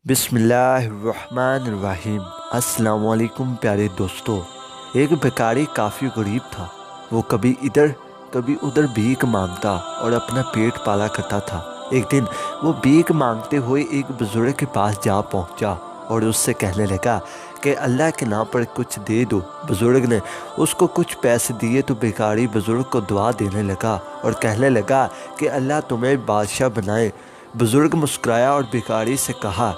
بسم اللہ الرحمن الرحیم۔ السلام علیکم پیارے دوستو۔ ایک بھکاری کافی غریب تھا۔ وہ کبھی ادھر کبھی ادھر بھیک مانگتا اور اپنا پیٹ پالا کرتا تھا۔ ایک دن وہ بھیک مانگتے ہوئے ایک بزرگ کے پاس جا پہنچا اور اس سے کہنے لگا کہ اللہ کے نام پر کچھ دے دو۔ بزرگ نے اس کو کچھ پیسے دیے تو بھکاری بزرگ کو دعا دینے لگا اور کہنے لگا کہ اللہ تمہیں بادشاہ بنائے۔ بزرگ مسکرایا اور بھکاری سے کہا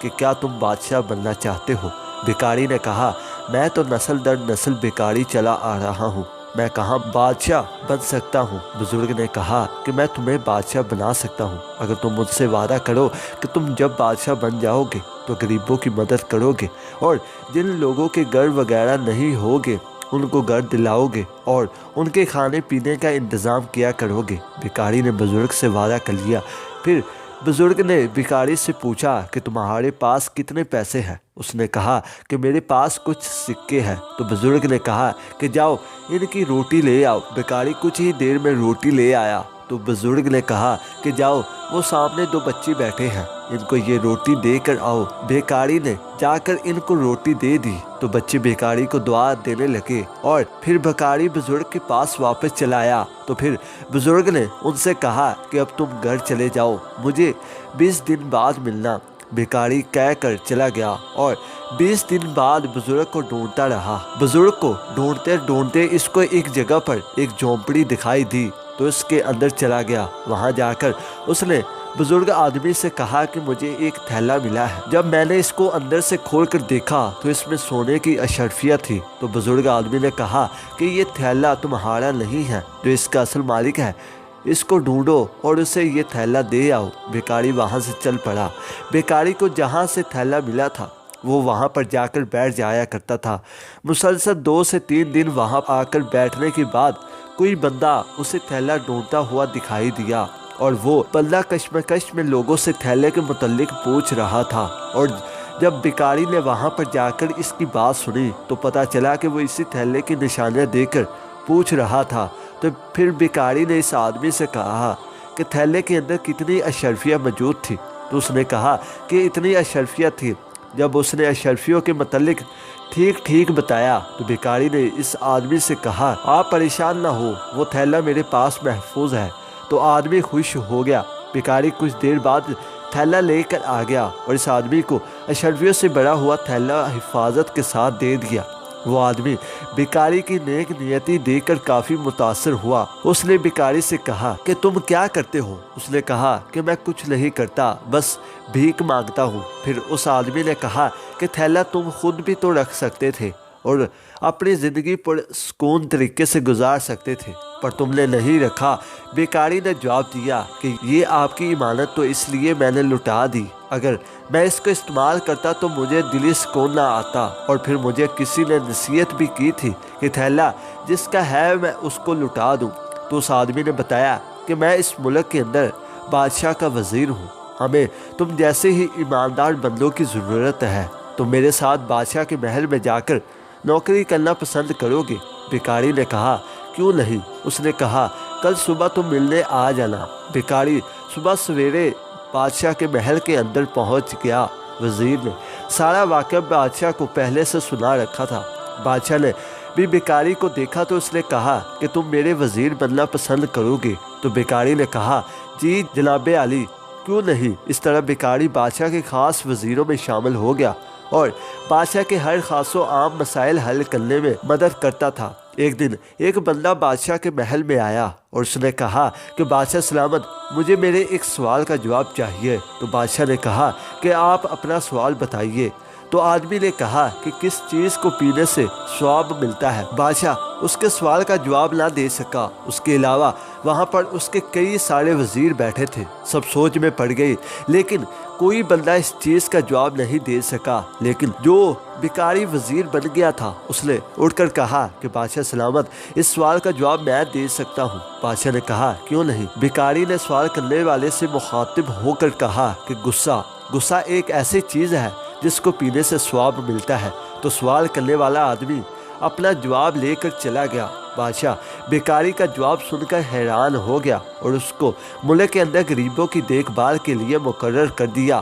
کہ کیا تم بادشاہ بننا چاہتے ہو؟ بھکاری نے کہا میں تو نسل در نسل بھکاری چلا آ رہا ہوں، میں کہاں بادشاہ بن سکتا ہوں۔ بزرگ نے کہا کہ میں تمہیں بادشاہ بنا سکتا ہوں اگر تم مجھ سے وعدہ کرو کہ تم جب بادشاہ بن جاؤ گے تو غریبوں کی مدد کرو گے اور جن لوگوں کے گھر وغیرہ نہیں ہوگے ان کو گھر دلاؤ گے اور ان کے کھانے پینے کا انتظام کیا کرو گے۔ بھکاری نے بزرگ سے وعدہ کر لیا۔ پھر بزرگ نے بھکاری سے پوچھا کہ تمہارے پاس کتنے پیسے ہیں؟ اس نے کہا کہ میرے پاس کچھ سکے ہیں۔ تو بزرگ نے کہا کہ جاؤ ان کی روٹی لے آؤ۔ بھکاری کچھ ہی دیر میں روٹی لے آیا تو بزرگ نے کہا کہ جاؤ وہ سامنے دو بچے بیٹھے ہیں، ان کو یہ روٹی دے کر آؤ۔ بھکاری نے جا کر ان کو روٹی دے دی تو بچے بھکاری کو دعا دینے لگے اور پھر بھکاری بزرگ کے پاس واپس چلا آیا۔ تو پھر بزرگ نے ان سے کہا کہ اب تم گھر چلے جاؤ، مجھے 20 دن بعد ملنا۔ بھکاری کہہ کر چلا گیا اور 20 دن بعد بزرگ کو ڈھونڈتا رہا۔ بزرگ کو ڈھونڈتے ڈھونڈتے اس کو ایک جگہ پر ایک جھونپڑی دکھائی دی تو اس کے اندر چلا گیا۔ وہاں جا کر اس نے بزرگ آدمی سے کہا کہ مجھے ایک تھیلا ملا ہے۔ جب میں نے اس کو اندر سے کھول کر دیکھا تو اس میں سونے کی اشرفیاں تھی۔ تو بزرگ آدمی نے کہا کہ یہ تھیلا تمہارا نہیں ہے، جو اس کا اصل مالک ہے، اس کو ڈھونڈو اور اسے یہ تھیلا دے آؤ۔ بھکاری وہاں سے چل پڑا۔ بھکاری کو جہاں سے تھیلا ملا تھا وہ وہاں پر جا کر بیٹھ جایا کرتا تھا۔ مسلسل 2 سے 3 دن وہاں آ کر بیٹھنے کے بعد کوئی بندہ اسے تھیلا ڈھونڈتا ہوا دکھائی دیا اور وہ بندہ کشمکش میں لوگوں سے تھیلے کے متعلق پوچھ رہا تھا۔ اور جب بھکاری نے وہاں پر جا کر اس کی بات سنی تو پتہ چلا کہ وہ اسی تھیلے کی نشانیاں دے کر پوچھ رہا تھا۔ تو پھر بھکاری نے اس آدمی سے کہا کہ تھیلے کے اندر کتنی اشرفیاں موجود تھی؟ تو اس نے کہا کہ اتنی اشرفیاں تھی۔ جب اس نے اشرفیوں کے متعلق ٹھیک بتایا تو بھکاری نے اس آدمی سے کہا آپ پریشان نہ ہو، وہ تھیلا میرے پاس محفوظ ہے۔ تو آدمی خوش ہو گیا۔ بھکاری کچھ دیر بعد تھیلا لے کر آ گیا اور اس آدمی کو اشرفیوں سے بھرا ہوا تھیلا حفاظت کے ساتھ دے دیا۔ وہ آدمی بھکاری کی نیک نیتی دیکھ کر کافی متاثر ہوا۔ اس نے بھکاری سے کہا کہ تم کیا کرتے ہو؟ اس نے کہا کہ میں کچھ نہیں کرتا، بس بھیک مانگتا ہوں۔ پھر اس آدمی نے کہا کہ تھیلا تم خود بھی تو رکھ سکتے تھے اور اپنی زندگی پر سکون طریقے سے گزار سکتے تھے، پر تم نے نہیں رکھا۔ بھکاری نے جواب دیا کہ یہ آپ کی امانت تو اس لیے میں نے لٹا دی، اگر میں اس کو استعمال کرتا تو مجھے دلی سکون نہ آتا۔ اور پھر مجھے کسی نے نصیحت بھی کی تھی کہ تھیلا جس کا ہے میں اس کو لٹا دوں۔ تو اس آدمی نے بتایا کہ میں اس ملک کے اندر بادشاہ کا وزیر ہوں، ہمیں تم جیسے ہی ایماندار بندوں کی ضرورت ہے۔ تم میرے ساتھ بادشاہ کے محل میں جا کر نوکری کرنا پسند کرو گے؟ بھکاری نے کہا کیوں نہیں۔ اس نے کہا کل صبح تم ملنے آ جانا۔ بھکاری صبح سویرے بادشاہ کے محل کے اندر پہنچ گیا۔ وزیر نے سارا واقعہ بادشاہ کو پہلے سے سنا رکھا تھا۔ بادشاہ نے بھی بھکاری کو دیکھا تو اس نے کہا کہ تم میرے وزیر بننا پسند کرو گے؟ تو بھکاری نے کہا جی جناب عالی، کیوں نہیں۔ اس طرح بھکاری بادشاہ کے خاص وزیروں میں شامل ہو گیا اور بادشاہ کے ہر خاص و عام مسائل حل کرنے میں مدد کرتا تھا۔ ایک دن ایک بندہ بادشاہ کے محل میں آیا اور اس نے کہا کہ بادشاہ سلامت، مجھے میرے ایک سوال کا جواب چاہیے۔ تو بادشاہ نے کہا کہ آپ اپنا سوال بتائیے۔ تو آدمی نے کہا کہ کس چیز کو پینے سے ثواب ملتا ہے؟ بادشاہ اس کے سوال کا جواب نہ دے سکا۔ اس کے علاوہ وہاں پر اس کے کئی سارے وزیر بیٹھے تھے، سب سوچ میں پڑ گئے، لیکن کوئی بندہ اس چیز کا جواب نہیں دے سکا۔ لیکن جو بھکاری وزیر بن گیا تھا اس نے اٹھ کر کہا کہ بادشاہ سلامت، اس سوال کا جواب میں دے سکتا ہوں۔ بادشاہ نے کہا کیوں نہیں؟ بھکاری نے سوال کرنے والے سے مخاطب ہو کر کہا کہ غصہ ایک ایسی چیز ہے جس کو پینے سے ثواب ملتا ہے۔ تو سوال کرنے والا آدمی اپنا جواب لے کر چلا گیا۔ بادشاہ بھکاری کا جواب سن کر حیران ہو گیا اور اس کو ملک کے اندر غریبوں کی دیکھ بھال کے لیے مقرر کر دیا۔